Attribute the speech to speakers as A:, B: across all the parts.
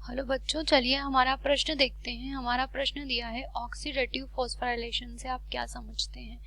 A: Hello बच्चों, चलिए हमारा प्रश्न देखते हैं। हमारा प्रश्न दिया है ऑक्सीडेटिव फॉस्फोराइलेशन से आप क्या समझते हैं।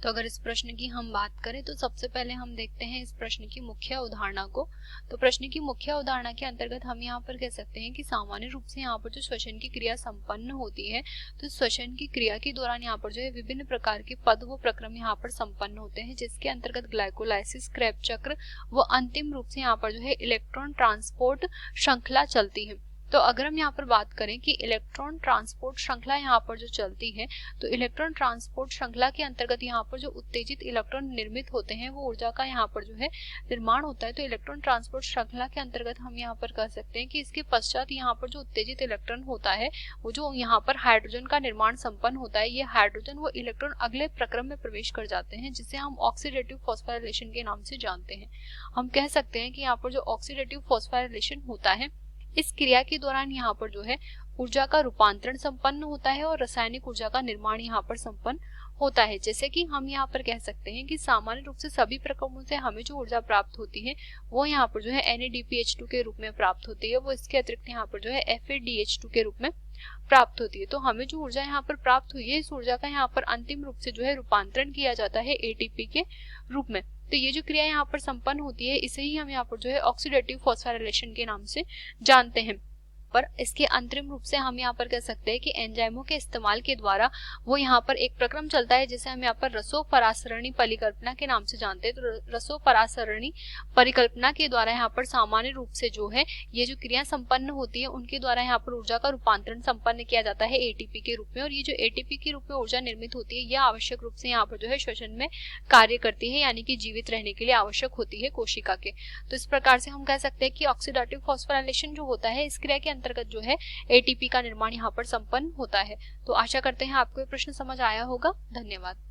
A: तो अगर इस प्रश्न की हम बात करें तो सबसे पहले हम देखते हैं इस प्रश्न की मुख्य अवधारणा को। तो प्रश्न की मुख्य अवधारणा के अंतर्गत हम यहाँ पर कह सकते हैं कि सामान्य रूप से यहाँ पर जो श्वसन की क्रिया संपन्न होती है, तो श्वसन की क्रिया के दौरान यहाँ पर जो है विभिन्न प्रकार के पद व प्रक्रम यहाँ पर संपन्न होते हैं, जिसके अंतर्गत ग्लाइकोलाइसिस, क्रेब्स चक्र व अंतिम रूप से यहाँ पर जो है इलेक्ट्रॉन ट्रांसपोर्ट श्रृंखला चलती है। तो अगर हम यहाँ पर बात करें कि इलेक्ट्रॉन ट्रांसपोर्ट श्रृंखला यहाँ पर जो चलती है, तो इलेक्ट्रॉन ट्रांसपोर्ट श्रृंखला के अंतर्गत यहाँ पर जो उत्तेजित इलेक्ट्रॉन निर्मित होते हैं वो ऊर्जा का यहाँ पर जो है निर्माण होता है। तो इलेक्ट्रॉन ट्रांसपोर्ट श्रृंखला के अंतर्गत हम यहाँ पर कह सकते हैं कि इसके पश्चात यहाँ पर जो उत्तेजित इलेक्ट्रॉन होता है वो जो यहाँ पर हाइड्रोजन का निर्माण संपन्न होता है, ये हाइड्रोजन व इलेक्ट्रॉन अगले प्रक्रम में प्रवेश कर जाते हैं, जिसे हम ऑक्सीडेटिव फॉस्फोराइलेशन के नाम से जानते हैं। हम कह सकते हैं कि यहाँ पर जो ऑक्सीडेटिव फॉस्फोराइलेशन होता है, इस क्रिया के दौरान यहाँ पर जो है ऊर्जा का रूपांतरण संपन्न होता है और रासायनिक ऊर्जा का निर्माण यहाँ पर संपन्न होता है। जैसे कि हम यहाँ पर कह सकते हैं कि सामान्य रूप से सभी प्रक्रमों से हमें जो ऊर्जा प्राप्त होती है वो यहाँ पर जो है NADPH2 के रूप में प्राप्त होती है, वो इसके अतिरिक्त यहाँ पर जो है FADH2 के रूप में प्राप्त होती है। तो हमें जो ऊर्जा यहाँ पर प्राप्त हुई है, इस ऊर्जा का यहाँ पर अंतिम रूप से जो है रूपांतरण किया जाता है ATP के रूप में। तो ये जो क्रिया यहाँ पर संपन्न होती है, इसे ही हम यहाँ पर जो है ऑक्सीडेटिव फॉस्फोराइलेशन के नाम से जानते हैं। पर इसके अंतरिम रूप से हम यहाँ पर कह सकते हैं कि एंजाइमों के इस्तेमाल के द्वारा वो यहाँ पर एक प्रक्रम चलता है जिसे हम यहाँ पर रसोपरासरणी परिकल्पना के नाम से जानते हैं। तो रसोपरासरणी परिकल्पना के द्वारा यहाँ पर सामान्य रूप से जो है ये जो क्रिया संपन्न होती है उनके द्वारा यहाँ पर ऊर्जा का रूपांतरण संपन्न किया जाता है ATP के रूप में। और ये जो ATP के रूप में ऊर्जा निर्मित होती है, यह आवश्यक रूप से यहाँ पर जो है श्वसन में कार्य करती है, यानी कि जीवित रहने के लिए आवश्यक होती है कोशिका के। तो इस प्रकार से हम कह सकते हैं कि ऑक्सीडेटिव फॉस्फोराइलेशन जो होता है, इस क्रिया के अंतर्गत जो है ATP का निर्माण यहाँ पर संपन्न होता है। तो आशा करते हैं आपको ये प्रश्न समझ आया होगा। धन्यवाद।